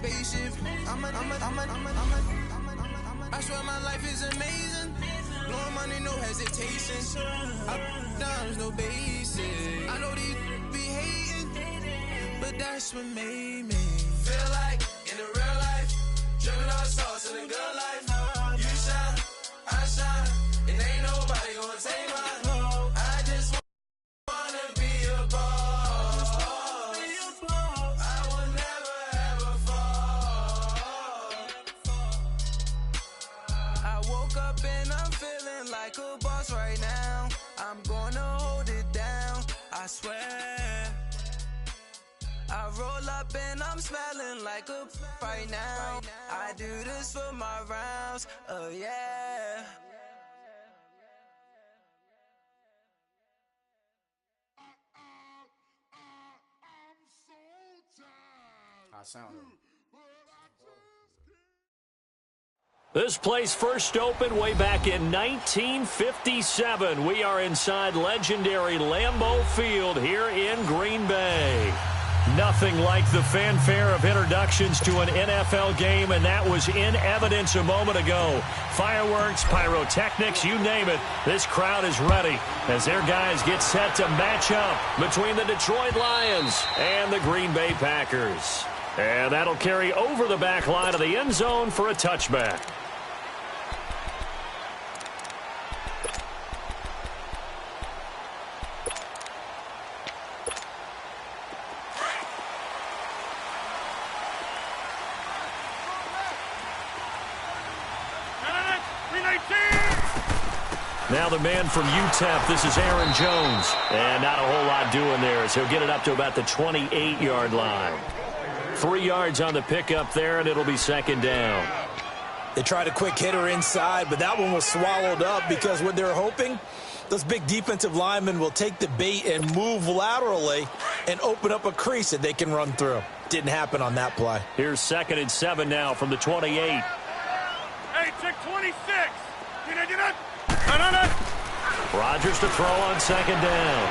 spaceship. I swear my life is amazing. Blowing money, no hesitation. Up, downs, no basic. I know these be hating, but that's what made me feel like in the real life. Dripping all sauce in the good life. You shine, I shine, and ain't nobody gonna take mine. I just wanna be a boss. I will never ever fall. I woke up and I'm feeling like a boss right now. I'm gonna hold it down, I swear. I roll up and I'm smelling like a right now. I do this for my rounds, oh yeah. I sound it. This place first opened way back in 1957. We are inside legendary Lambeau Field here in Green Bay. Nothing like the fanfare of introductions to an NFL game, and that was in evidence a moment ago. Fireworks, pyrotechnics, you name it. This crowd is ready as their guys get set to match up between the Detroit Lions and the Green Bay Packers. And that'll carry over the back line of the end zone for a touchback. Now the man from UTEP, this is Aaron Jones. And not a whole lot doing there as he'll get it up to about the 28-yard line. 3 yards on the pickup there, and it'll be second down. They tried a quick hitter inside, but that one was swallowed up because what they're hoping, those big defensive linemen will take the bait and move laterally and open up a crease that they can run through. Didn't happen on that play. Here's 2nd and 7 now from the 28. Hey, check 26. Get it. Rodgers to throw on 2nd down.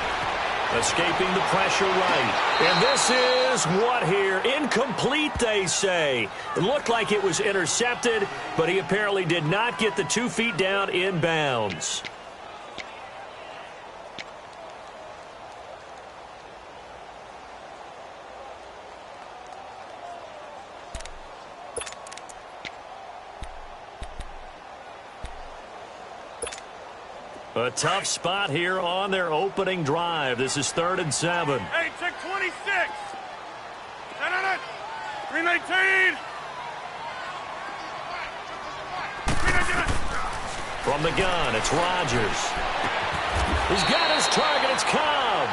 Escaping the pressure right. And this is what here? Incomplete, they say. It looked like it was intercepted, but he apparently did not get the 2 feet down in bounds. A tough spot here on their opening drive. This is 3rd and 7. Hey, check 26. 319. From the gun, it's Rodgers. He's got his target. It's Cobb.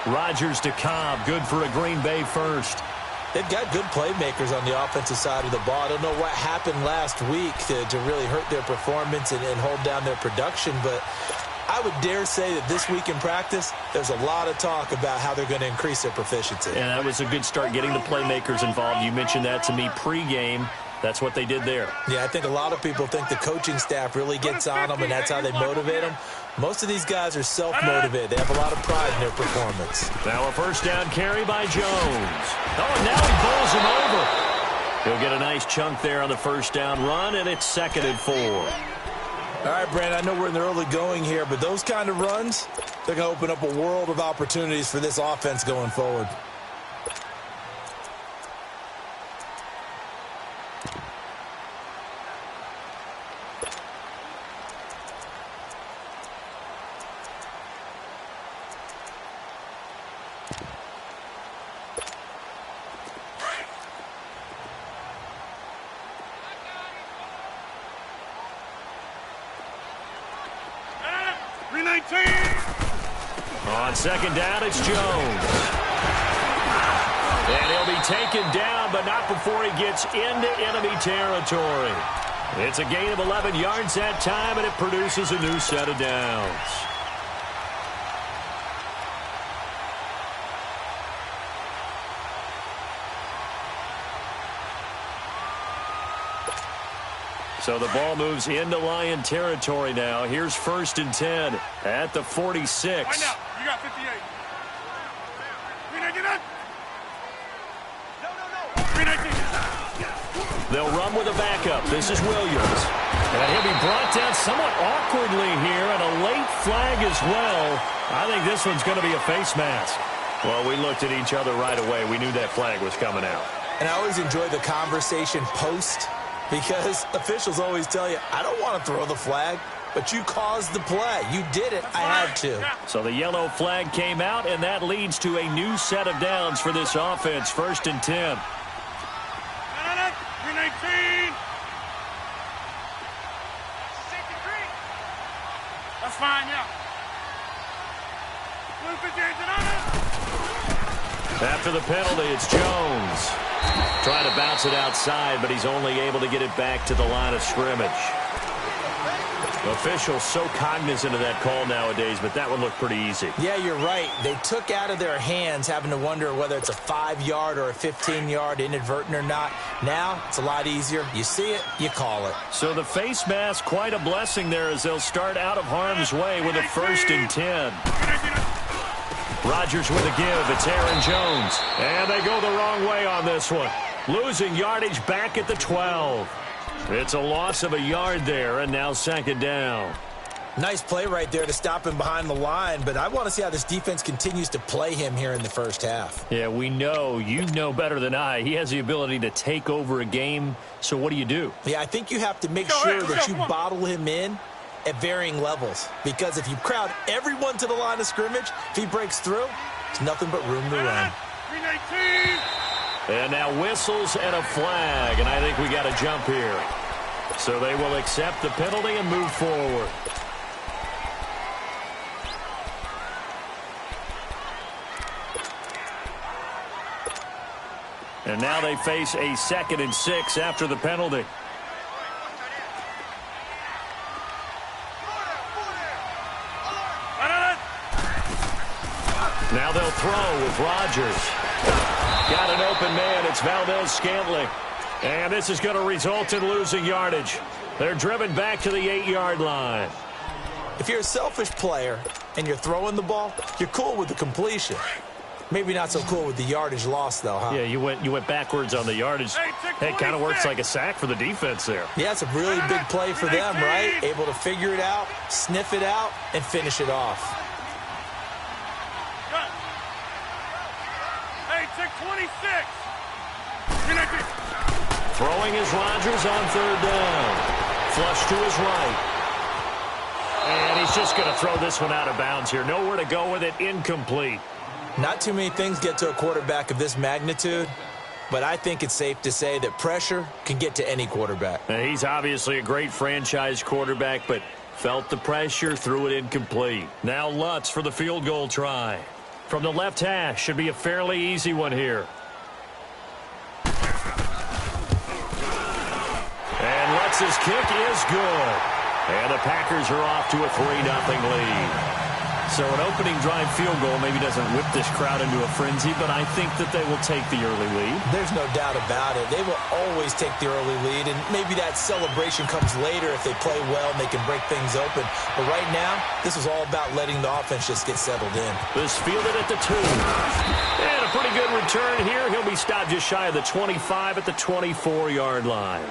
Rodgers to Cobb. Good for a Green Bay first. They've got good playmakers on the offensive side of the ball. I don't know what happened last week to really hurt their performance and hold down their production, but I would dare say that this week in practice, there's a lot of talk about how they're going to increase their proficiency. And that was a good start getting the playmakers involved. You mentioned that to me pregame. That's what they did there. Yeah, I think a lot of people think the coaching staff really gets on them, and that's how they motivate them. Most of these guys are self-motivated. They have a lot of pride in their performance. Now a first down carry by Jones. Oh, and now he bowls him over. He'll get a nice chunk there on the first down run, and it's 2nd and 4. All right, Brandon, I know we're in the early going here, but those kind of runs, they're going to open up a world of opportunities for this offense going forward. On 2nd down, it's Jones. And he'll be taken down, but not before he gets into enemy territory. It's a gain of 11 yards that time, and it produces a new set of downs. So the ball moves into Lion territory now. Here's 1st and 10 at the 46. Right now, you got 58. 319. No. 319. They'll run with a backup. This is Williams. And he'll be brought down somewhat awkwardly here, and a late flag as well. I think this one's going to be a face mask. Well, we looked at each other right away. We knew that flag was coming out. And I always enjoy the conversation post, because officials always tell you, I don't want to throw the flag, but you caused the play. You did it. I had to. So the yellow flag came out, and that leads to a new set of downs for this offense. 1st and 10. 319. That's fine, yeah. After the penalty, it's Jones. Trying to bounce it outside, but he's only able to get it back to the line of scrimmage. Officials so cognizant of that call nowadays, but that one looked pretty easy. Yeah, you're right. They took out of their hands having to wonder whether it's a 5-yard or a 15-yard inadvertent or not. Now, it's a lot easier. You see it, you call it. So the face mask, quite a blessing there as they'll start out of harm's way with a 1st and 10. Rodgers with a give. It's Aaron Jones. And they go the wrong way on this one. Losing yardage back at the 12. It's a loss of a yard there, and now 2nd down. Nice play right there to stop him behind the line, but I want to see how this defense continues to play him here in the first half. Yeah, we know. You know better than I. He has the ability to take over a game, so what do? Yeah, I think you have to make sure that you bottle him in at varying levels, because if you crowd everyone to the line of scrimmage, if he breaks through, there's nothing but room to run. 319. And now whistles and a flag, and I think we got a jump here. So they will accept the penalty and move forward. And now they face a 2nd and 6 after the penalty. Now they'll throw with Rodgers. Got an open man. It's Valdez-Scantling. And this is going to result in losing yardage. They're driven back to the 8-yard line. If you're a selfish player and you're throwing the ball, you're cool with the completion. Maybe not so cool with the yardage loss, though, huh? Yeah, you went backwards on the yardage. Hey, kind of works like a sack for the defense there. Yeah, it's a really big play for them, right? Able to figure it out, sniff it out, and finish it off. Hey, check 26. Throwing is Rodgers on 3rd down. Flush to his right. And he's just going to throw this one out of bounds here. Nowhere to go with it. Incomplete. Not too many things get to a quarterback of this magnitude, but I think it's safe to say that pressure can get to any quarterback. Now, he's obviously a great franchise quarterback, but felt the pressure, threw it incomplete. Now Lutz for the field goal try. From the left hash, should be a fairly easy one here. And Lutz's kick is good. And the Packers are off to a 3-0 lead. So an opening drive field goal maybe doesn't whip this crowd into a frenzy, but I think that they will take the early lead. There's no doubt about it. They will always take the early lead, and maybe that celebration comes later if they play well and they can break things open. But right now, this is all about letting the offense just get settled in. This fielded at the 2. And a pretty good return here. He'll be stopped just shy of the 25 at the 24-yard line.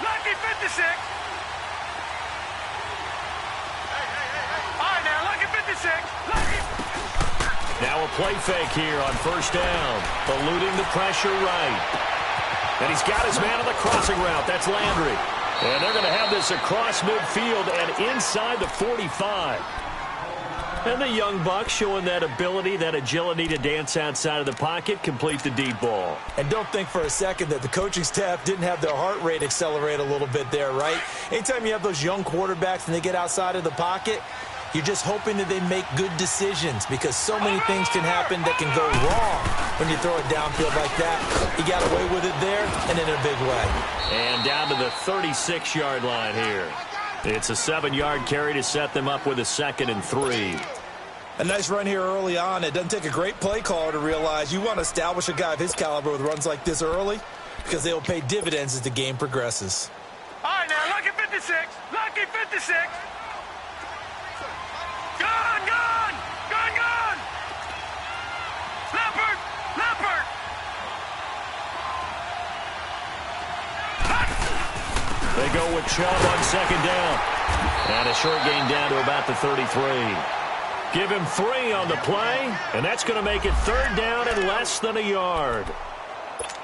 Lucky 56. All right, now, lucky 56. Lucky. Now a play fake here on 1st down. Eluding the pressure right. And he's got his man on the crossing route. That's Landry. And they're going to have this across midfield and inside the 45. And the young buck showing that ability, that agility to dance outside of the pocket, complete the deep ball. And don't think for a second that the coaching staff didn't have their heart rate accelerate a little bit there, right? Anytime you have those young quarterbacks and they get outside of the pocket, you're just hoping that they make good decisions, because so many things can happen that can go wrong when you throw it downfield like that. He got away with it there and in a big way. And down to the 36-yard line here. It's a 7-yard carry to set them up with a 2nd and 3. A nice run here early on. It doesn't take a great play caller to realize you want to establish a guy of his caliber with runs like this early because they will pay dividends as the game progresses. All right, now, lucky 56. Lucky 56. Gone, gone. Gone, gone. Leopard. Leopard. They go with Chubb on second down. And a short gain down to about the 33. Give him 3 on the play, and that's going to make it third down and less than a yard.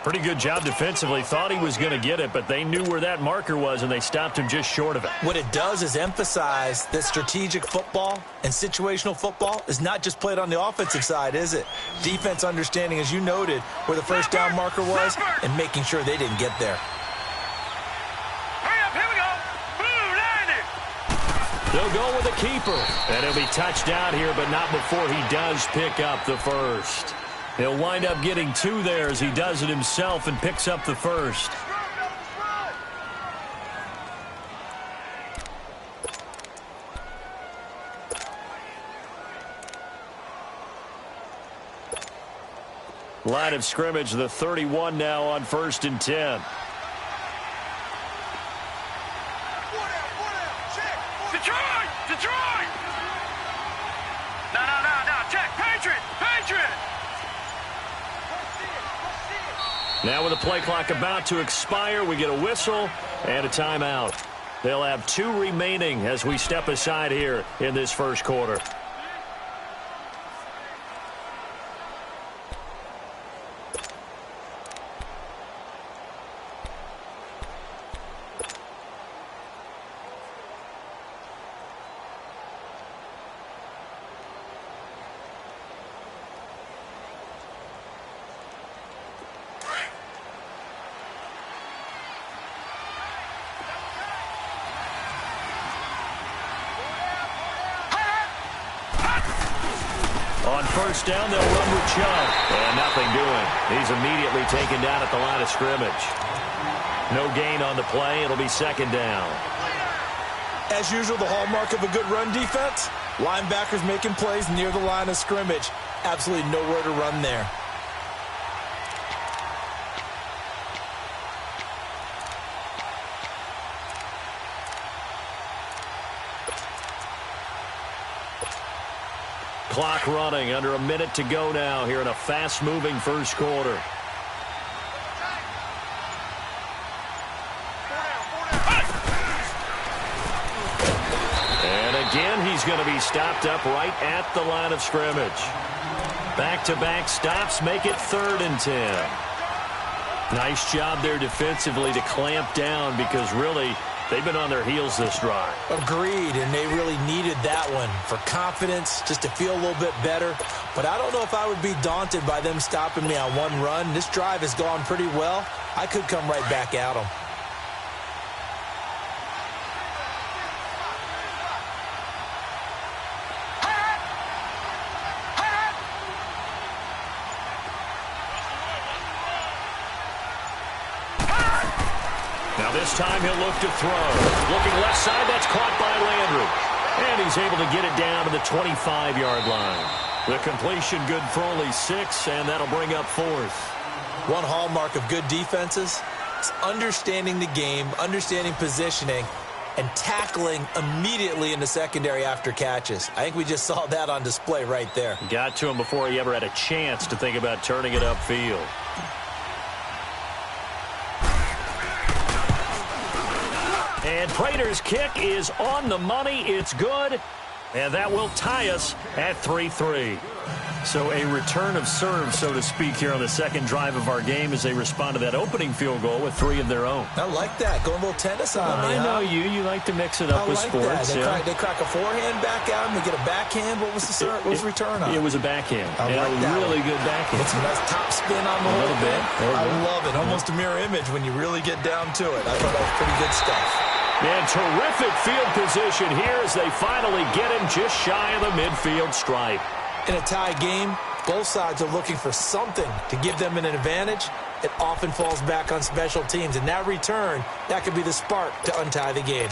Pretty good job defensively. Thought he was going to get it, but they knew where that marker was, and they stopped him just short of it. What it does is emphasize that strategic football and situational football is not just played on the offensive side, is it? Defense understanding, as you noted, where the first down marker was and making sure they didn't get there. Hurry up, here we go. Blue, 90. They'll go with a keeper, and he'll be touched out here, but not before he does pick up the first. He'll wind up getting 2 there as he does it himself and picks up the first. Line of scrimmage, the 31 now on 1st and 10. Detroit! Detroit! No, check. Patriot! Patriot! Now with the play clock about to expire, we get a whistle and a timeout. They'll have 2 remaining as we step aside here in this first quarter. On first down, they'll run with Chubb. And nothing doing. He's immediately taken down at the line of scrimmage. No gain on the play. It'll be second down. As usual, the hallmark of a good run defense, linebackers making plays near the line of scrimmage. Absolutely nowhere to run there. Clock running, under a minute to go now here in a fast-moving first quarter. And again, he's going to be stopped up right at the line of scrimmage. Back-to-back stops make it 3rd and 10. Nice job there defensively to clamp down because really they've been on their heels this drive. Agreed, and they really needed that one for confidence, just to feel a little bit better. But I don't know if I would be daunted by them stopping me on one run. This drive has gone pretty well. I could come right back at them. Now this time he'll look to throw. Looking left side, that's caught by Landry. And he's able to get it down to the 25-yard line. The completion good for only 6, and that'll bring up 4th. One hallmark of good defenses is understanding the game, understanding positioning, and tackling immediately in the secondary after catches. I think we just saw that on display right there. Got to him before he ever had a chance to think about turning it upfield. And Prater's kick is on the money. It's good. And that will tie us at 3-3. So a return of serve, so to speak, here on the second drive of our game as they respond to that opening field goal with 3 of their own. I like that. Going a little tennis on me. I know you. You like to mix it up with like sports. That. They crack a forehand back at him. They get a backhand. What was the return on? It was a backhand. I like that. Really good backhand. It's a nice top spin on the a little bit. I love it. Almost a mirror image when you really get down to it. I thought that was pretty good stuff. And terrific field position here as they finally get him just shy of the midfield stripe. In a tie game, both sides are looking for something to give them an advantage. It often falls back on special teams. And that return, that could be the spark to untie the game.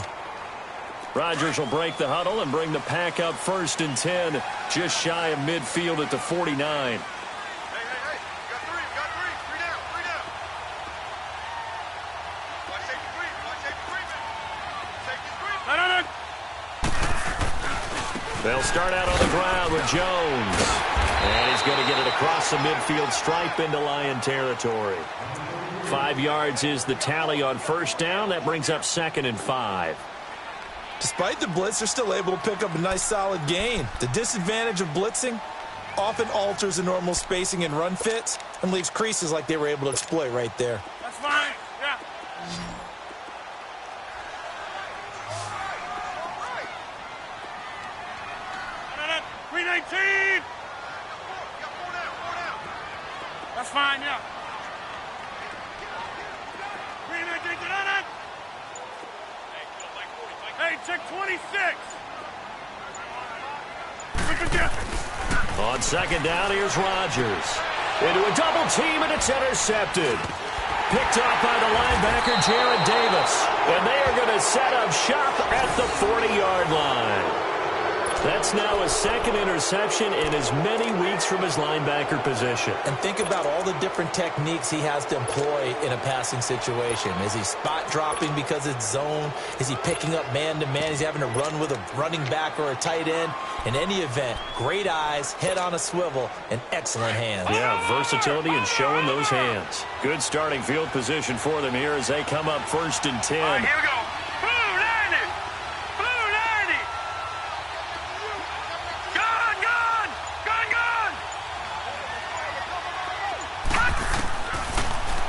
Rodgers will break the huddle and bring the pack up 1st and 10, just shy of midfield at the 49. Hey, got three. Three down. Watch safety three, man. They'll start out on the ground with Jones. And he's going to get it across the midfield stripe into Lion territory. 5 yards is the tally on 1st down. That brings up 2nd and 5. Despite the blitz, they're still able to pick up a nice solid gain. The disadvantage of blitzing often alters the normal spacing and run fits and leaves creases like they were able to exploit right there. That's fine. Yeah. No. 319. That's fine, yeah. 319. Hey, check 26. On 2nd down, here's Rodgers. Into a double team, and it's intercepted. Picked off by the linebacker, Jared Davis. And they are going to set up shop at the 40-yard line. That's now a 2nd interception in as many weeks from his linebacker position. And think about all the different techniques he has to employ in a passing situation. Is he spot dropping because it's zone? Is he picking up man-to-man? Is he having to run with a running back or a tight end? In any event, great eyes, head on a swivel, and excellent hands. Yeah, versatility and showing those hands. Good starting field position for them here as they come up 1st and 10. All right, here we go. Blue 90.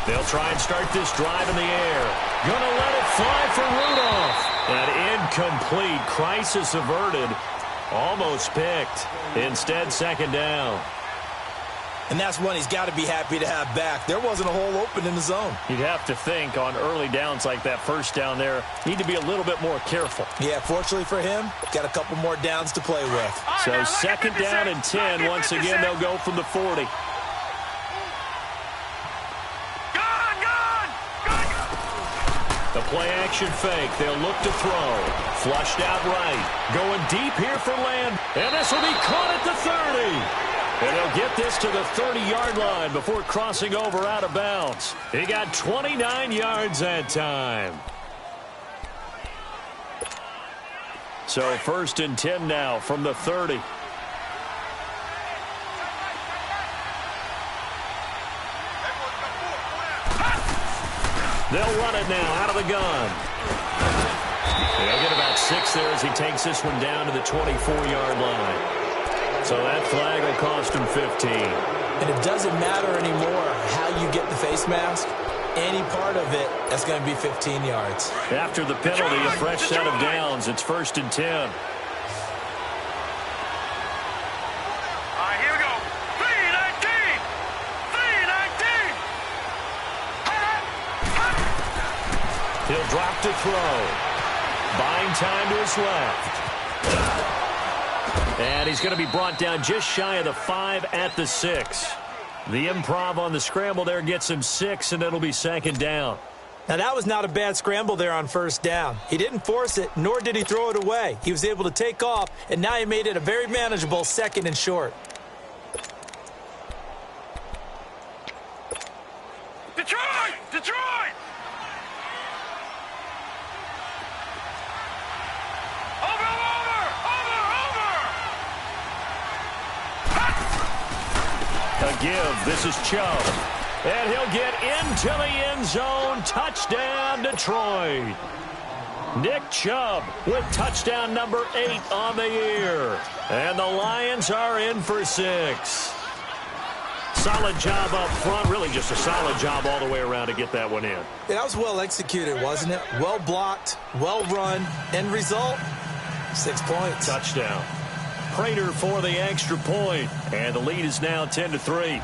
They'll try and start this drive in the air. Gonna let it fly for Rudolph. An incomplete, crisis averted. Almost picked. Instead, 2nd down. And that's one he's got to be happy to have back. There wasn't a hole open in the zone. You'd have to think on early downs like that 1st down there, need to be a little bit more careful. Yeah, fortunately for him, got a couple more downs to play with. So 2nd down and 10. Once again, they'll go from the 40. The play-action fake. They'll look to throw. Flushed out right. Going deep here for Land. And this will be caught at the 30. And they'll get this to the 30-yard line before crossing over out of bounds. He got 29 yards that time. So 1st and 10 now from the 30. They'll run it now out of the gun. They'll get about 6 there as he takes this one down to the 24-yard line. So that flag will cost him 15. And it doesn't matter anymore how you get the face mask. Any part of it, that's going to be 15 yards. After the penalty, a fresh set of downs. It's 1st and 10. He'll drop to throw. Buying time to his left. And he's going to be brought down just shy of the 5 at the 6. The improv on the scramble there gets him 6, and it'll be 2nd down. Now, that was not a bad scramble there on 1st down. He didn't force it, nor did he throw it away. He was able to take off, and now he made it a very manageable 2nd and short. Detroit! A give. This is Chubb. And he'll get into the end zone. Touchdown, Detroit. Nick Chubb with touchdown number 8 on the year. And the Lions are in for 6. Solid job up front. Really just a solid job all the way around to get that one in. Yeah, that was well executed, wasn't it? Well blocked, well run. End result, 6 points. Touchdown. Prater for the extra point. And the lead is now 10-3.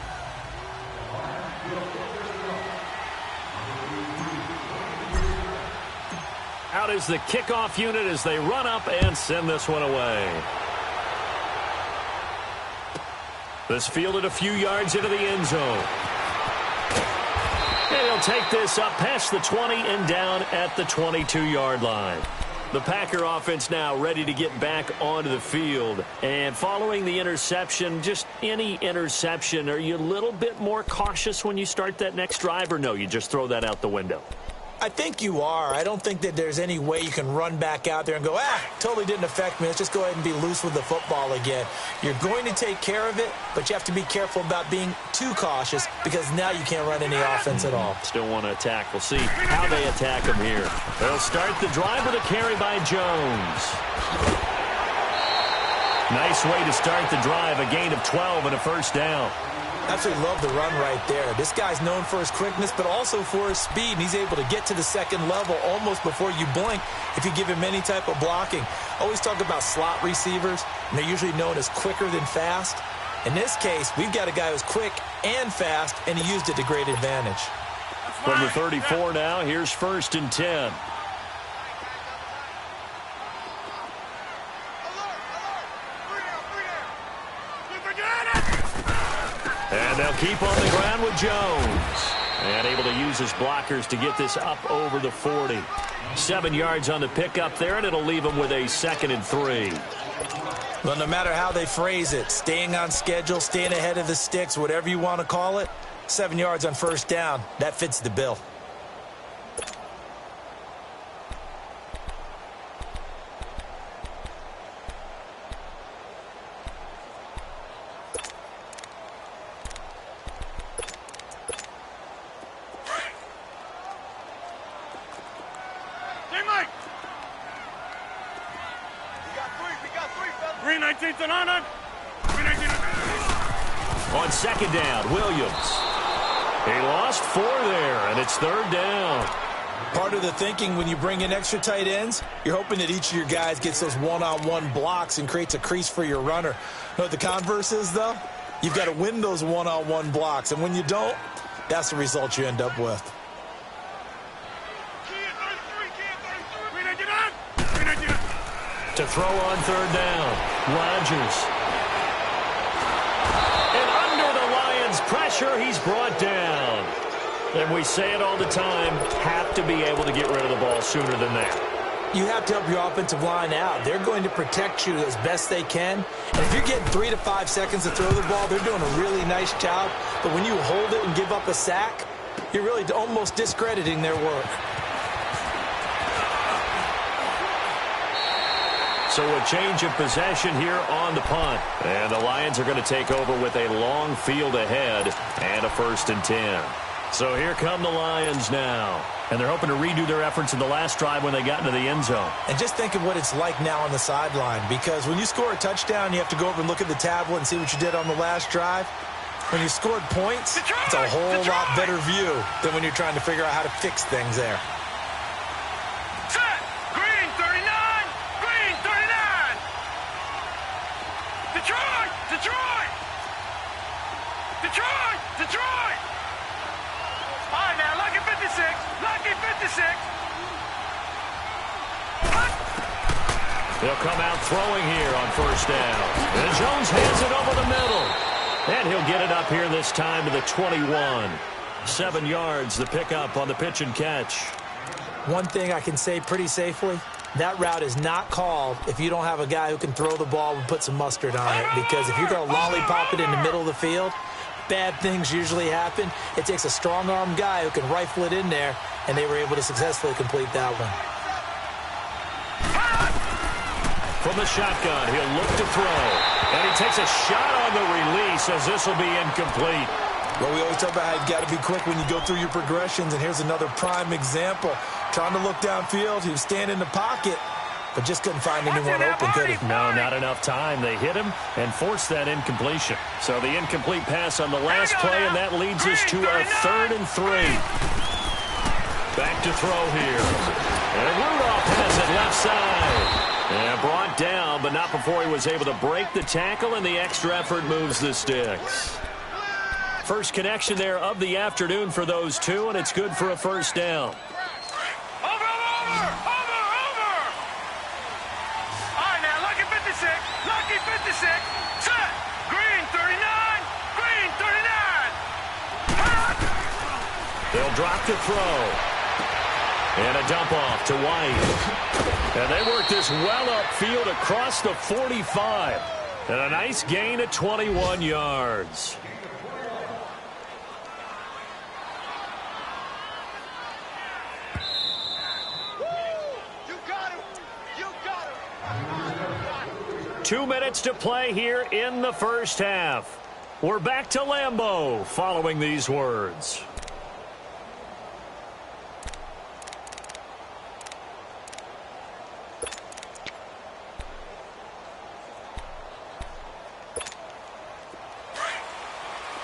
Out is the kickoff unit as they run up and send this one away. This fielded a few yards into the end zone. And he'll take this up past the 20 and down at the 22-yard line. The Packer offense now ready to get back onto the field. And following the interception, just any interception, are you a little bit more cautious when you start that next drive, or no, you just throw that out the window? I think you are. I don't think that there's any way you can run back out there and go, totally didn't affect me. Let's just go ahead and be loose with the football again. You're going to take care of it, but you have to be careful about being too cautious because now you can't run any offense at all. Still want to attack. We'll see how they attack him here. They'll start the drive with a carry by Jones. Nice way to start the drive, a gain of 12 and a first down. Absolutely love the run right there. This guy's known for his quickness, but also for his speed. And he's able to get to the second level almost before you blink if you give him any type of blocking. Always talk about slot receivers, and they're usually known as quicker than fast. In this case, we've got a guy who's quick and fast, and he used it to great advantage. From the 34 now, here's 1st and 10. And they'll keep on the ground with Jones. And able to use his blockers to get this up over the 40. 7 yards on the pickup there, and it'll leave him with a 2nd and 3. Well, no matter how they phrase it, staying on schedule, staying ahead of the sticks, whatever you want to call it, 7 yards on first down, that fits the bill. On 2nd down, Williams. He lost 4 there, and it's 3rd down. Part of the thinking when you bring in extra tight ends, you're hoping that each of your guys gets those one-on-one blocks and creates a crease for your runner. You know what the converse is, though? You've got to win those one-on-one blocks, and when you don't, that's the result you end up with. To throw on 3rd down, Rodgers. And under the Lions' pressure, he's brought down. And we say it all the time, have to be able to get rid of the ball sooner than that. You have to help your offensive line out. They're going to protect you as best they can. And if you're getting 3 to 5 seconds to throw the ball, they're doing a really nice job. But when you hold it and give up a sack, you're really almost discrediting their work. So a change of possession here on the punt. And the Lions are going to take over with a long field ahead and a 1st and 10. So here come the Lions now. And they're hoping to redo their efforts in the last drive when they got into the end zone. And just think of what it's like now on the sideline. Because when you score a touchdown, you have to go over and look at the tablet and see what you did on the last drive. When you scored points, it's a whole lot better view than when you're trying to figure out how to fix things there. Detroit! All right, now, lucky 56. Lucky 56. They'll come out throwing here on 1st down. And Jones hands it over the middle. And he'll get it up here this time to the 21. 7 yards, the pickup on the pitch and catch. One thing I can say pretty safely, that route is not called if you don't have a guy who can throw the ball and put some mustard on it. Because if you're going to lollipop it in the middle of the field, bad things usually happen. It takes a strong-arm guy who can rifle it in there, and they were able to successfully complete that one. From the shotgun, he'll look to throw. And he takes a shot on the release as this will be incomplete. Well, we always talk about how you've got to be quick when you go through your progressions, and here's another prime example. Trying to look downfield, he was standing in the pocket, but just couldn't find anyone open, could he? No, not enough time. They hit him and forced that incompletion. So the incomplete pass on the last play, and that leads us to a 3rd and 3. Back to throw here. And Rudolph has it left side. And brought down, but not before he was able to break the tackle, and the extra effort moves the sticks. First connection there of the afternoon for those two, and it's good for a 1st down. Lucky 56, set, green 39, green 39. They'll drop to throw. And a dump off to White. And they work this well upfield across the 45. And a nice gain of 21 yards. You got him. You got him. 2 minutes to play here in the first half. We're back to Lambeau following these words.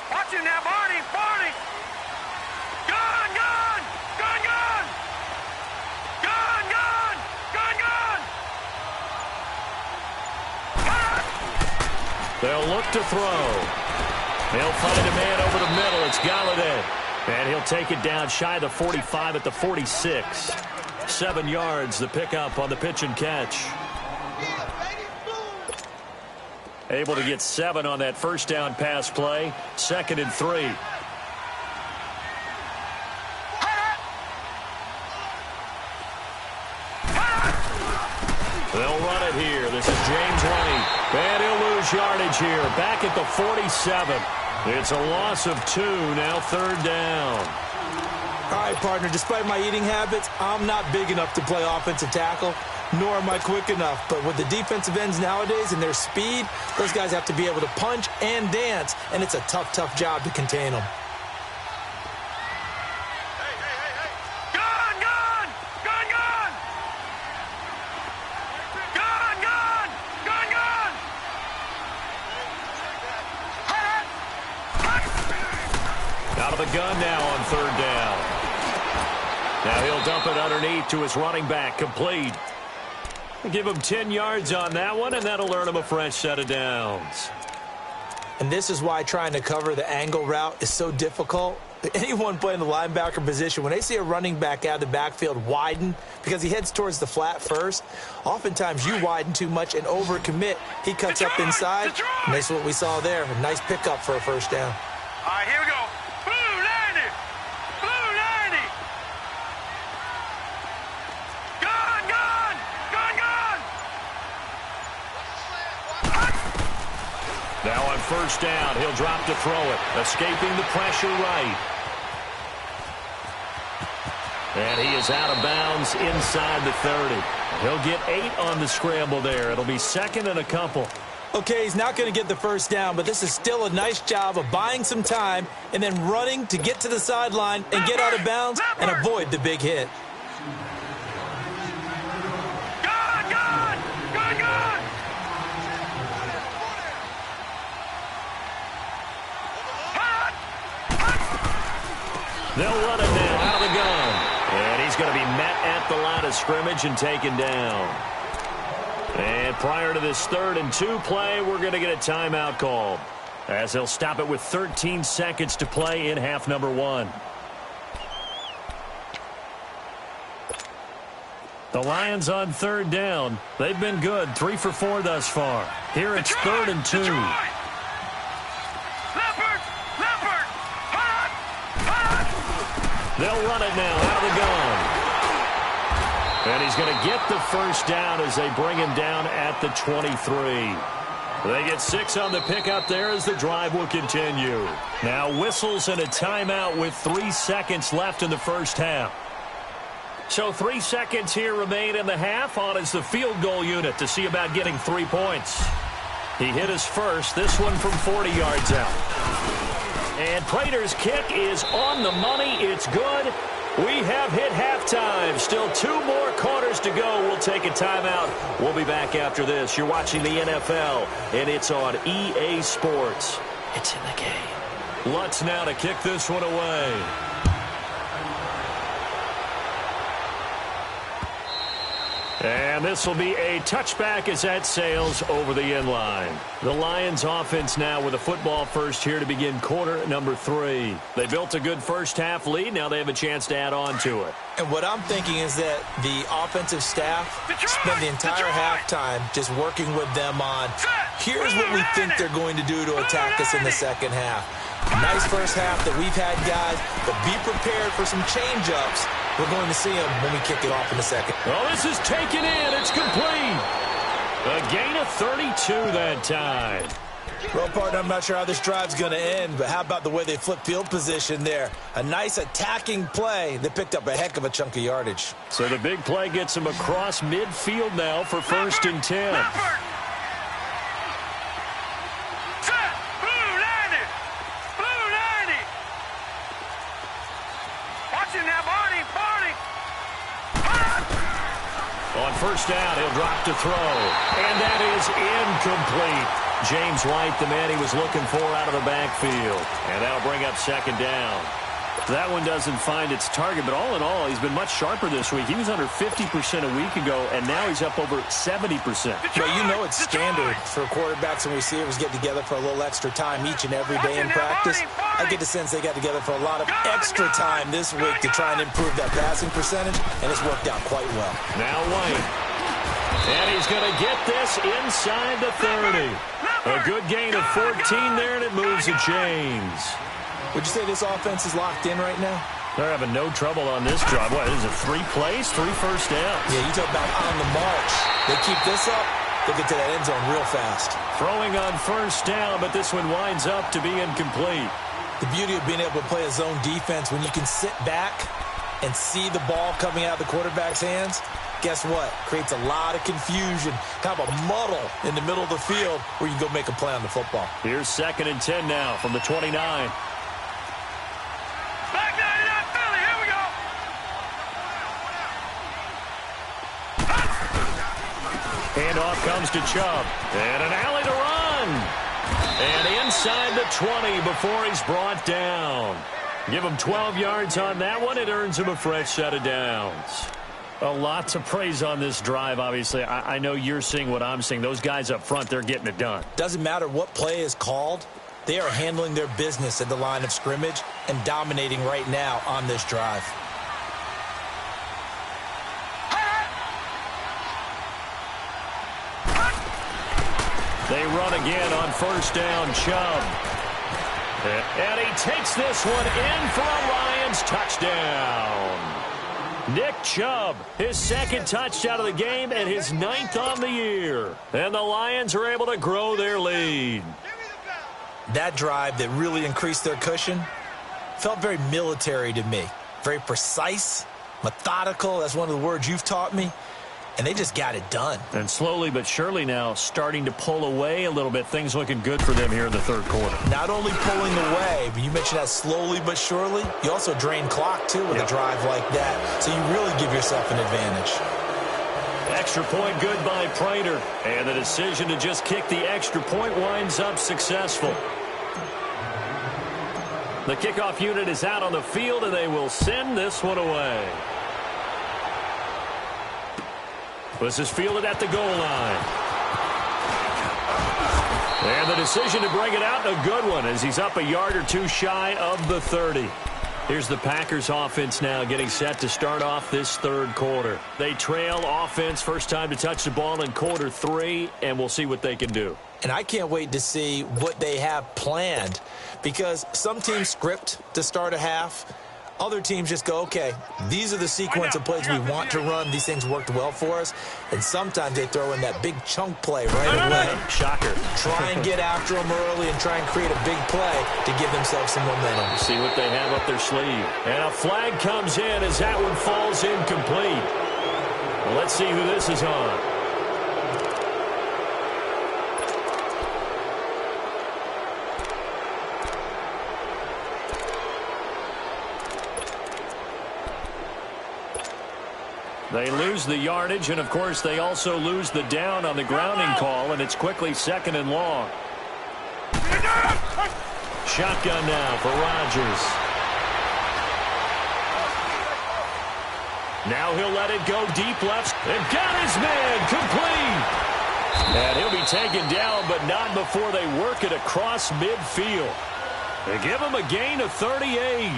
Watch him now, Barney. Barney. Gun, gun. Gun, gun. Gun, gun. Gun, gun. They'll look to throw. They'll find a man over the middle. It's Galladay. And he'll take it down shy of the 45 at the 46. 7 yards, the pickup on the pitch and catch. Able to get 7 on that first down pass play. 2nd and 3. They'll run it here. This is James White. And he'll lose yardage here. Back at the 47. It's a loss of 2. Now 3rd down. All right, partner, despite my eating habits, I'm not big enough to play offensive tackle, nor am I quick enough. But with the defensive ends nowadays and their speed, those guys have to be able to punch and dance, and it's a tough, tough job to contain them. Gun, gun. Gun, gun. Gun, gun. Gun, gun. Out of the gun now on 3rd down. Now he'll dump it underneath to his running back, complete. Give him 10 yards on that one, and that'll earn him a fresh set of downs. And this is why trying to cover the angle route is so difficult. Anyone playing the linebacker position, when they see a running back out of the backfield widen because he heads towards the flat first, oftentimes you widen too much and overcommit. He cuts up inside, and that's what we saw there. A nice pickup for a first down. All right, here we go. Blue 90. Blue 90. Gun, gun. Gun, gun. Now on 1st down, he'll drop to throw it, escaping the pressure right. And he is out of bounds inside the 30. He'll get 8 on the scramble there. It'll be 2nd and a couple. Okay, he's not going to get the first down, but this is still a nice job of buying some time and then running to get to the sideline and get out of bounds and avoid the big hit. Gun, gun. Gun, gun. They'll run it now out of the gun. And he's going to be met at the line of scrimmage and taken down. And prior to this 3rd and 2 play, we're going to get a timeout called, as they'll stop it with 13 seconds to play in half number 1. The Lions on 3rd down. They've been good, 3 for 4 thus far. Here it's 3rd and 2. Leopard. Leopard. Hot. Hot. They'll run it now out of the gun. And he's going to get the first down as they bring him down at the 23. They get 6 on the pickup there as the drive will continue. Now whistles and a timeout with 3 seconds left in the first half. So 3 seconds here remain in the half. On is the field goal unit to see about getting 3 points. He hit his first, this one from 40 yards out. And Prater's kick is on the money. It's good. We have hit halftime. Still 2 more quarters to go. We'll take a timeout. We'll be back after this. You're watching the NFL, and it's on EA Sports. It's in the game. Lutz now to kick this one away. And this will be a touchback as that sails over the end line. The Lions offense now with a football first here to begin quarter number 3. They built a good first half lead. Now they have a chance to add on to it. And what I'm thinking is that the offensive staff spend the entire halftime just working with them on, here's what we think they're going to do to attack us in the second half. Nice first half that we've had, guys, but be prepared for some change-ups We're going to see him when we kick it off in a second. Oh, this is taken in. It's complete. A gain of 32 that time. Well, partner, I'm not sure how this drive's going to end, but how about the way they flip field position there? A nice attacking play. They picked up a heck of a chunk of yardage. So the big play gets them across midfield now for 1st and 10. On 1st down, he'll drop to throw. And that is incomplete. James White, the man he was looking for out of the backfield. And that'll bring up 2nd down. That one doesn't find its target, but all in all, he's been much sharper this week. He was under 50% a week ago, and now he's up over 70%. Well, you know it's standard for quarterbacks and receivers get together for a little extra time each and every day in practice. I get the sense they got together for a lot of extra time this week to try and improve that passing percentage, and it's worked out quite well. Now White. And he's going to get this inside the 30. A good gain of 14 there, and it moves to James. Would you say this offense is locked in right now? They're having no trouble on this drive. What, is it 3 plays, 3 first downs? Yeah, you talk about on the march. They keep this up, they'll get to that end zone real fast. Throwing on 1st down, but this one winds up to be incomplete. The beauty of being able to play a zone defense when you can sit back and see the ball coming out of the quarterback's hands, guess what? Creates a lot of confusion, kind of a muddle in the middle of the field where you can go make a play on the football. Here's 2nd and 10 now from the 29. Handoff comes to Chubb. And an alley to run. And inside the 20 before he's brought down. Give him 12 yards on that one. It earns him a fresh set of downs. A lot to praise on this drive, obviously. I know you're seeing what I'm seeing. Those guys up front, they're getting it done. Doesn't matter what play is called. They are handling their business at the line of scrimmage and dominating right now on this drive. They run again on 1st down, Chubb. And he takes this one in for a Lions touchdown. Nick Chubb, his 2nd touchdown of the game and his 9th on the year. And the Lions are able to grow their lead. That drive that really increased their cushion felt very military to me. Very precise, methodical. That's one of the words you've taught me. And they just got it done. And slowly but surely now starting to pull away a little bit. Things looking good for them here in the 3rd quarter. Not only pulling away, but you mentioned that slowly but surely. You also drain clock, too, with a drive like that. So you really give yourself an advantage. Extra point good by Prater. And the decision to just kick the extra point winds up successful. The kickoff unit is out on the field, and they will send this one away. This is fielded at the goal line. And the decision to bring it out, a good one, as he's up a yard or two shy of the 30. Here's the Packers offense now getting set to start off this 3rd quarter. They trail offense, first time to touch the ball in quarter 3, and we'll see what they can do. And I can't wait to see what they have planned, because some teams script to start a half. Other teams just go, okay, these are the sequence of plays we want to run. These things worked well for us. And sometimes they throw in that big chunk play right away. Shocker. Try and get after them early and try and create a big play to give themselves some momentum. See what they have up their sleeve. And a flag comes in as that one falls incomplete. Well, let's see who this is on. They lose the yardage, and, of course, they also lose the down on the grounding call, and it's quickly 2nd and long. Shotgun now for Rodgers. Now he'll let it go deep left, and got his man complete. And he'll be taken down, but not before they work it across midfield. They give him a gain of 38.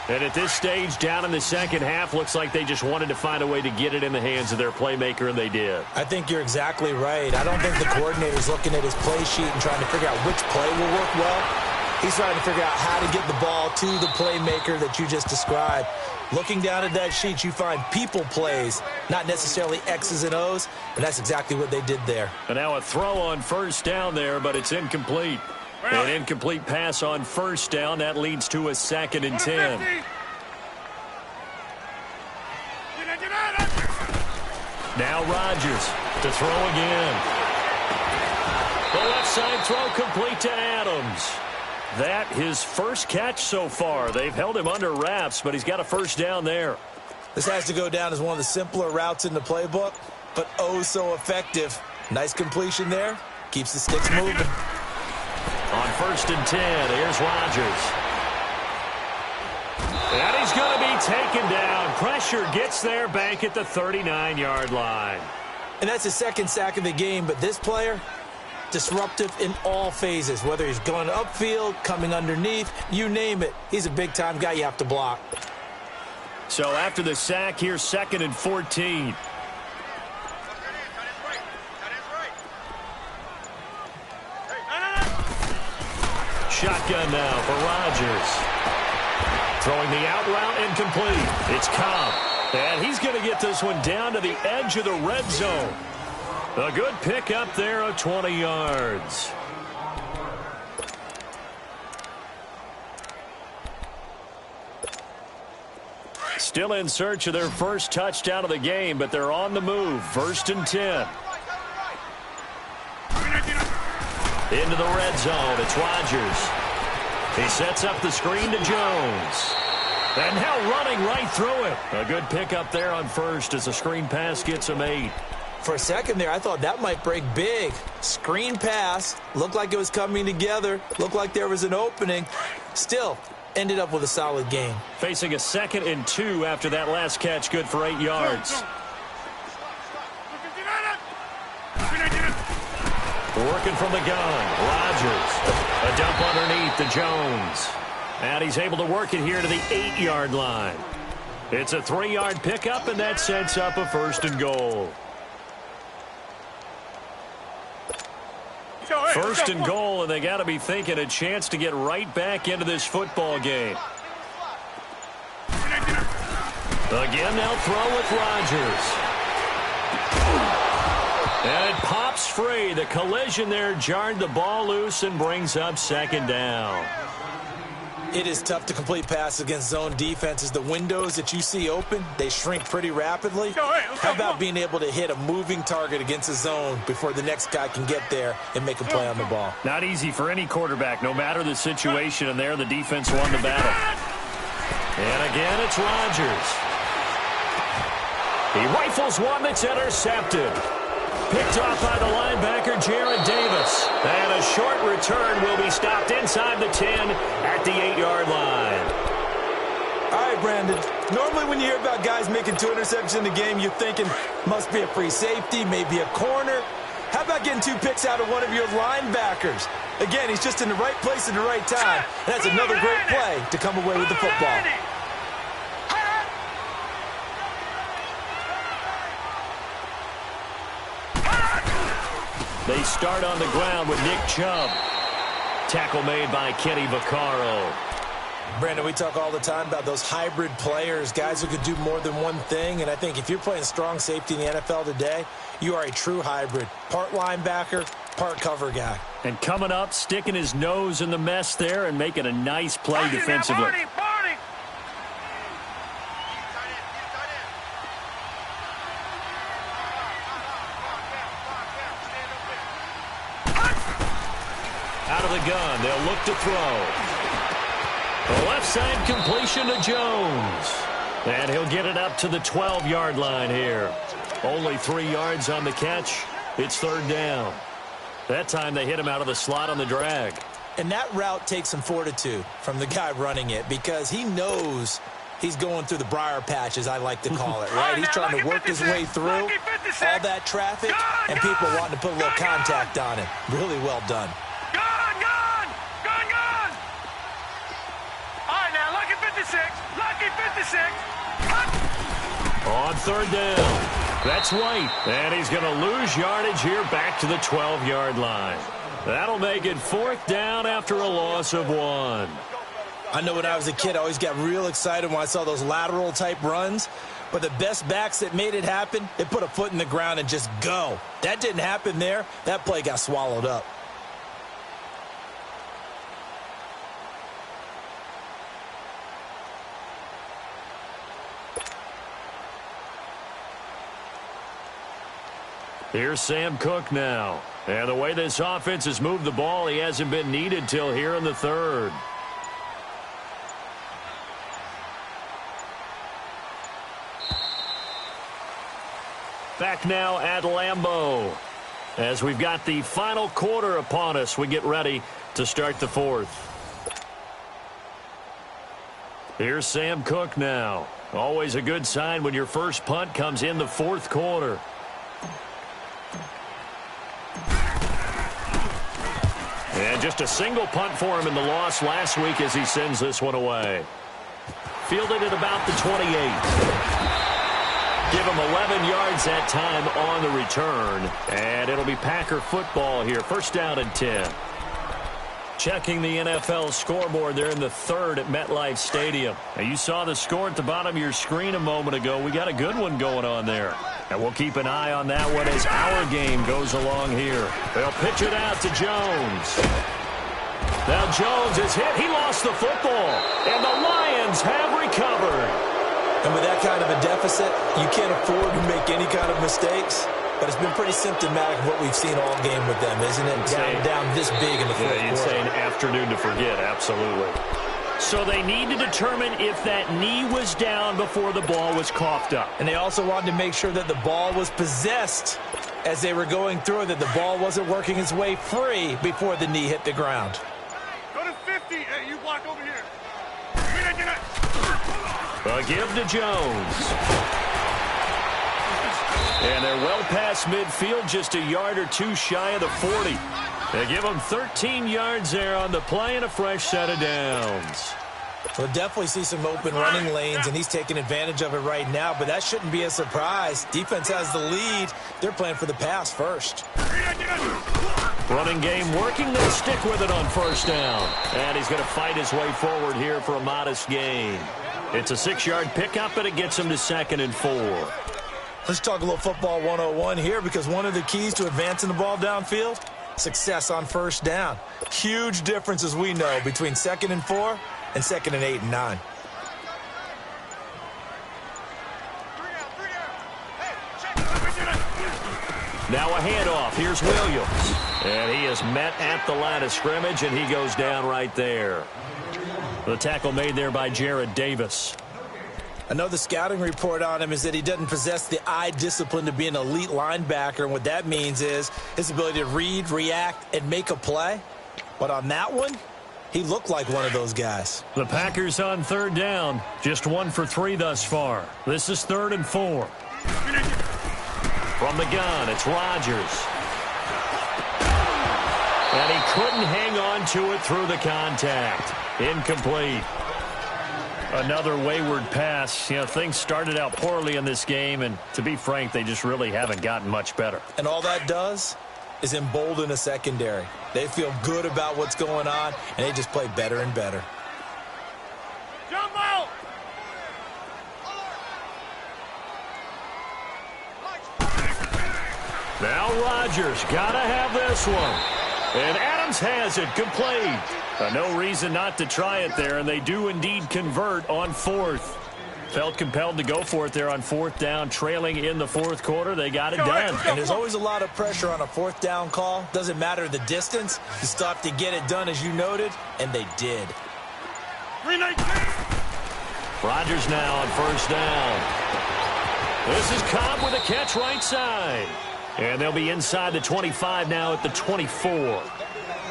And at this stage, down in the 2nd half, looks like they just wanted to find a way to get it in the hands of their playmaker, and they did. I think you're exactly right. I don't think the coordinator's looking at his play sheet and trying to figure out which play will work well. He's trying to figure out how to get the ball to the playmaker that you just described. Looking down at that sheet, you find people plays, not necessarily X's and O's, and that's exactly what they did there. And now a throw on first down there, but it's incomplete. An incomplete pass on first down. That leads to a 2nd and 10. Now Rodgers to throw again. The left side throw complete to Adams. That his first catch so far. They've held him under wraps, but he's got a first down there. This has to go down as one of the simpler routes in the playbook, but oh so effective. Nice completion there. Keeps the sticks moving. On 1st and 10, here's Rodgers. And he's going to be taken down. Pressure gets there back at the 39-yard line. And that's his 2nd sack of the game, but this player, disruptive in all phases, whether he's going upfield, coming underneath, you name it. He's a big-time guy you have to block. So after the sack, here's 2nd and 14. Shotgun now for Rodgers. Throwing the out route incomplete. It's Cobb. And he's going to get this one down to the edge of the red zone. A good pick up there of 20 yards. Still in search of their first touchdown of the game, but they're on the move. 1st and 10. Into the red zone. It's Rodgers. He sets up the screen to Jones. And now running right through it. A good pick up there on first as the screen pass gets him 8. For a second there, I thought that might break big. Screen pass. Looked like it was coming together. Looked like there was an opening. Still, ended up with a solid game. Facing a 2nd and 2 after that last catch. Good for 8 yards. Working from the gun. Rodgers. A dump underneath to Jones. And he's able to work it here to the 8-yard line. It's a 3-yard pickup, and that sets up a 1st and goal. 1st and goal, and they got to be thinking a chance to get right back into this football game. Again, they'll throw with Rodgers. And it pops free. The collision there jarred the ball loose and brings up 2nd down. It is tough to complete passes against zone defenses. The windows that you see open, they shrink pretty rapidly. How about being able to hit a moving target against a zone before the next guy can get there and make a play on the ball? Not easy for any quarterback, no matter the situation, and there the defense won the battle. And again, it's Rodgers. He rifles one that's intercepted. Picked off by the linebacker, Jared Davis. And a short return will be stopped inside the 10 at the 8-yard line. All right, Brandon. Normally when you hear about guys making 2 interceptions in the game, you're thinking must be a free safety, maybe a corner. How about getting 2 picks out of one of your linebackers? Again, he's just in the right place at the right time. And that's another great play to come away with the football. They start on the ground with Nick Chubb. Tackle made by Kenny Vaccaro. Brandon, we talk all the time about those hybrid players, guys who could do more than one thing. And I think if you're playing strong safety in the NFL today, you are a true hybrid. Part linebacker, part cover guy. And coming up, sticking his nose in the mess there and making a nice play defensively. Out of the gun, they'll look to throw. The left side completion to Jones. And he'll get it up to the 12-yard line here. Only 3 yards on the catch. It's 3rd down. That time they hit him out of the slot on the drag. And that route takes some fortitude from the guy running it because he knows he's going through the briar patch, as I like to call it, right? He's trying to work his way through all that traffic and people wanting to put a little contact on him. Really well done. Lucky 56. On 3rd down. That's White. And he's going to lose yardage here back to the 12-yard line. That'll make it 4th down after a loss of 1. I know when I was a kid, I always got real excited when I saw those lateral-type runs. But the best backs that made it happen, they put a foot in the ground and just go. That didn't happen there. That play got swallowed up. Here's Sam Cook now. And the way this offense has moved the ball, he hasn't been needed till here in the 3rd. Back now at Lambeau. As we've got the final quarter upon us, we get ready to start the 4th. Here's Sam Cook now. Always a good sign when your first punt comes in the 4th quarter. And just a single punt for him in the loss last week as he sends this one away. Fielded at about the 28. Give him 11 yards that time on the return. And it'll be Packer football here. 1st down and 10. Checking the NFL scoreboard there in the 3rd at MetLife Stadium. Now, you saw the score at the bottom of your screen a moment ago. We got a good one going on there. And we'll keep an eye on that one as our game goes along here. They'll pitch it out to Jones. Now Jones is hit. He lost the football. And the Lions have recovered. And with that kind of a deficit, you can't afford to make any kind of mistakes. But it's been pretty symptomatic of what we've seen all game with them, isn't it? Down this big in the 4th quarter. You'd say an afternoon to forget, absolutely. So they need to determine if that knee was down before the ball was coughed up. And they also wanted to make sure that the ball was possessed as they were going through it, that the ball wasn't working its way free before the knee hit the ground. Go to 50. Hey, you block over here. A give to Jones. And they're well past midfield, just a yard or two shy of the 40. They give them 13 yards there on the play and a fresh set of downs. We'll definitely see some open running lanes, and he's taking advantage of it right now, but that shouldn't be a surprise. Defense has the lead. They're playing for the pass first. Running game working. They'll stick with it on 1st down. And he's going to fight his way forward here for a modest gain. It's a 6-yard pickup, but it gets him to 2nd and 4. Let's talk a little football 101 here, because one of the keys to advancing the ball downfield, success on 1st down. Huge difference, as we know, between 2nd and 4 and 2nd and 8 and 9. Now a handoff. Here's Williams. And he is met at the line of scrimmage, and he goes down right there. The tackle made there by Jared Davis. I know the scouting report on him is that he doesn't possess the eye discipline to be an elite linebacker, and what that means is his ability to read, react, and make a play. But on that one, he looked like one of those guys. The Packers on 3rd down, just 1 for 3 thus far. This is 3rd and 4. From the gun, it's Rodgers. And he couldn't hang on to it through the contact. Incomplete. Another wayward pass. You know, things started out poorly in this game, and to be frank, they just really haven't gotten much better. And all that does is embolden a secondary. They feel good about what's going on, and they just play better and better. Jump out! Now Rodgers got to have this one. And Adams has it complete. No reason not to try it there, and they do indeed convert on 4th. Felt compelled to go for it there on 4th down, trailing in the 4th quarter. They got it done. And there's always a lot of pressure on a 4th down call. Doesn't matter the distance. You still have to get it done, as you noted, and they did. Rodgers now on 1st down. This is Cobb with a catch right side. And they'll be inside the 25 now at the 24.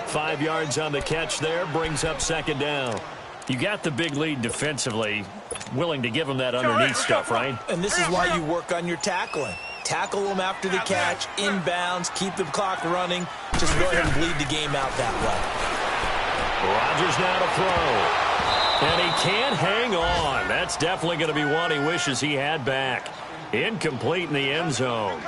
5 yards on the catch there, brings up 2nd down. You got the big lead defensively, willing to give them that underneath stuff, right? And this is why you work on your tackling. Tackle them after the catch, inbounds, keep the clock running. Just go ahead and bleed the game out that way. Rodgers now to throw. And he can't hang on. That's definitely going to be one he wishes he had back. Incomplete in the end zone.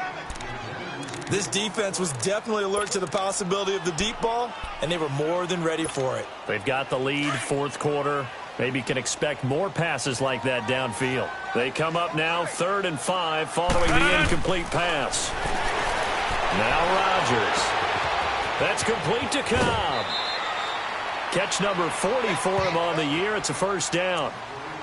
This defense was definitely alert to the possibility of the deep ball, and they were more than ready for it. They've got the lead, fourth quarter. Maybe can expect more passes like that downfield. They come up now 3rd and 5 following the incomplete pass. Now Rodgers. That's complete to Cobb. Catch number 40 for him on the year. It's a first down.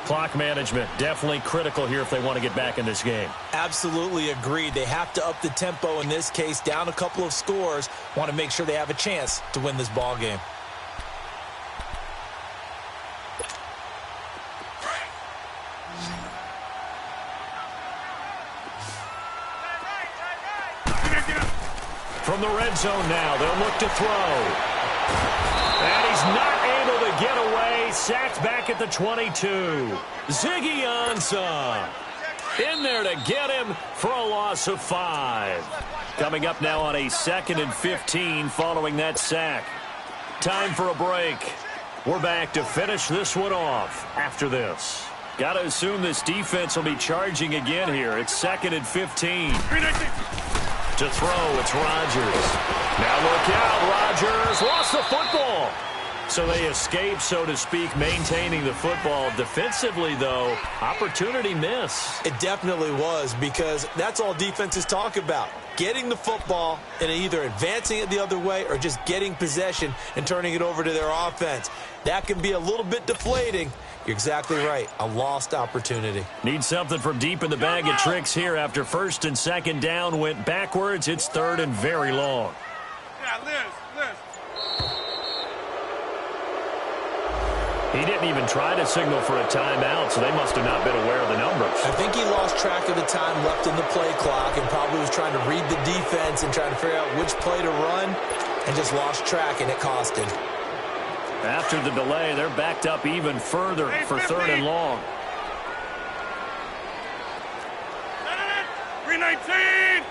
Clock management definitely critical here if they want to get back in this game. Absolutely agreed. They have to up the tempo in this case, down a couple of scores. Want to make sure they have a chance to win this ball game. From the red zone now, they'll look to throw. And he's not able to get away. Sacked back at the 22. Ziggy Ansah in there to get him for a loss of 5. Coming up now on a 2nd and 15 following that sack. Time for a break. We're back to finish this one off after this. Got to assume this defense will be charging again here. It's 2nd and 15. To throw, it's Rodgers. Now look out, Rodgers lost the football. So they escape, so to speak, maintaining the football. Defensively, though, opportunity miss. It definitely was, because that's all defenses talk about. Getting the football and either advancing it the other way or just getting possession and turning it over to their offense. That can be a little bit deflating. You're exactly right. A lost opportunity. Need something from deep in the bag of tricks here after 1st and 2nd down went backwards. It's 3rd and very long. Yeah, Liz. He didn't even try to signal for a timeout, so they must have not been aware of the numbers. I think he lost track of the time left in the play clock and probably was trying to read the defense and trying to figure out which play to run and just lost track, and it cost him. After the delay, they're backed up even further for 3rd and long. 319.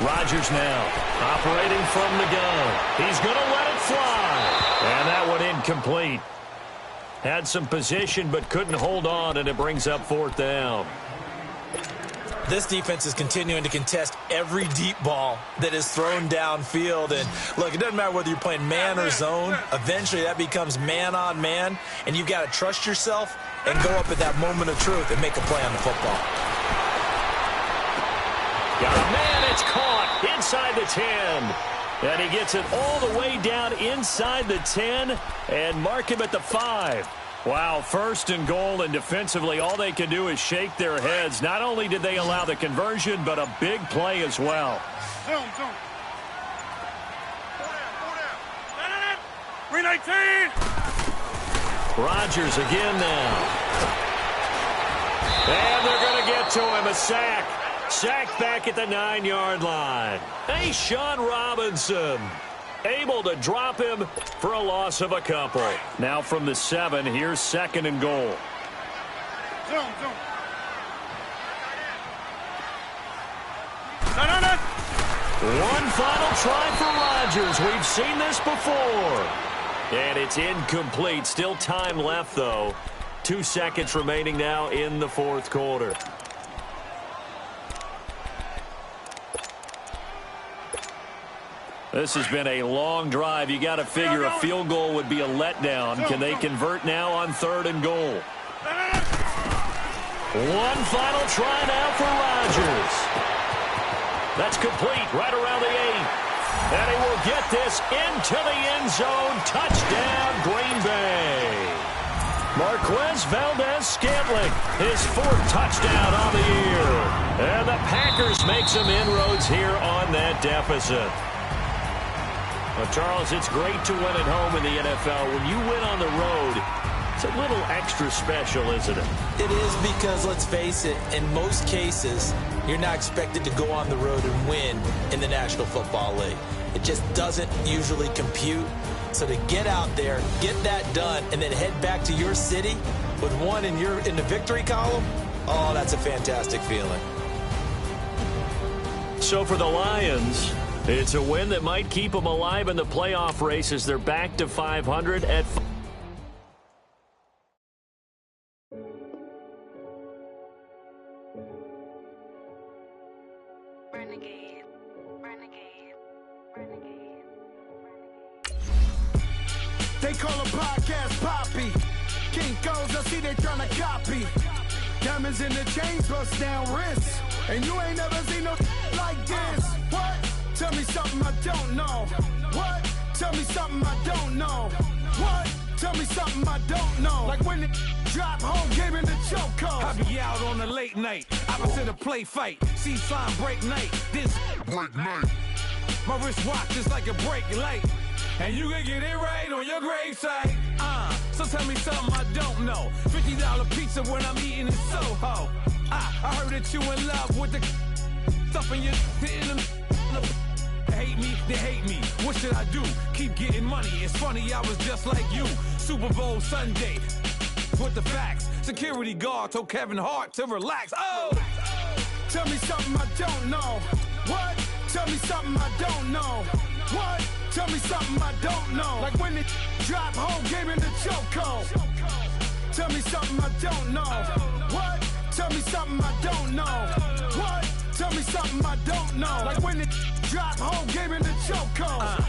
Rodgers now operating from the gun. He's going to let it fly. And that one incomplete. Had some position but couldn't hold on, and it brings up 4th down. This defense is continuing to contest every deep ball that is thrown downfield. And, look, it doesn't matter whether you're playing man or zone. Eventually that becomes man on man, and you've got to trust yourself and go up at that moment of truth and make a play on the football. Got a man, it's caught inside the 10. And he gets it all the way down inside the 10 and mark him at the 5. Wow, 1st and goal, and defensively all they can do is shake their heads. Not only did they allow the conversion, but a big play as well. Zoom. 319. Rodgers again now. And they're going to get to him, a sack. Sacked back at the 9-yard line. Hey, Sean Robinson able to drop him for a loss of a couple. Now from the 7, here's 2nd and goal. Zoom. One final try for Rodgers. We've seen this before. And it's incomplete. Still time left, though. 2 seconds remaining now in the 4th quarter. This has been a long drive. You got to figure a field goal would be a letdown. Can they convert now on 3rd and goal? One final try now for Rodgers. That's complete right around the 8. And he will get this into the end zone. Touchdown, Green Bay. Marquez Valdez-Scantling, his 4th touchdown on the year. And the Packers make some inroads here on that deficit. Well, Charles, it's great to win at home in the NFL. When you win on the road, it's a little extra special, isn't it? It is, because, let's face it, in most cases, you're not expected to go on the road and win in the National Football League. It just doesn't usually compute. So to get out there, get that done, and then head back to your city with one in the victory column, oh, that's a fantastic feeling. So for the Lions, it's a win that might keep them alive in the playoff race as they're back to 500 at They call a podcast Poppy. Kinkos, I see they tryna copy. Diamonds in the chains, bust down wrists. And you ain't never seen no like this. What? Tell me something I don't know. What? Tell me something I don't know. What? Tell me something I don't know. Like when it drop home, game in the chokehold. I be out on a late night, opposite a play fight. See sign break night, this break night. My wristwatch is like a brake light. And you can get it right on your gravesite. So tell me something I don't know. $50 pizza when I'm eating in Soho. I heard that you in love with the stuff in your hitting them. They hate me. What should I do? Keep getting money. It's funny, I was just like you. Super Bowl Sunday with the facts. Security guard told Kevin Hart to relax. Oh! Tell me something I don't know. What? Tell me something I don't know. What? Tell me something I don't know. Like when it drop home, game in the chokehold. Tell me something I don't know. What? Tell me something I don't know. What? Tell me something I don't know. Like when it drop home, game in the chokehold.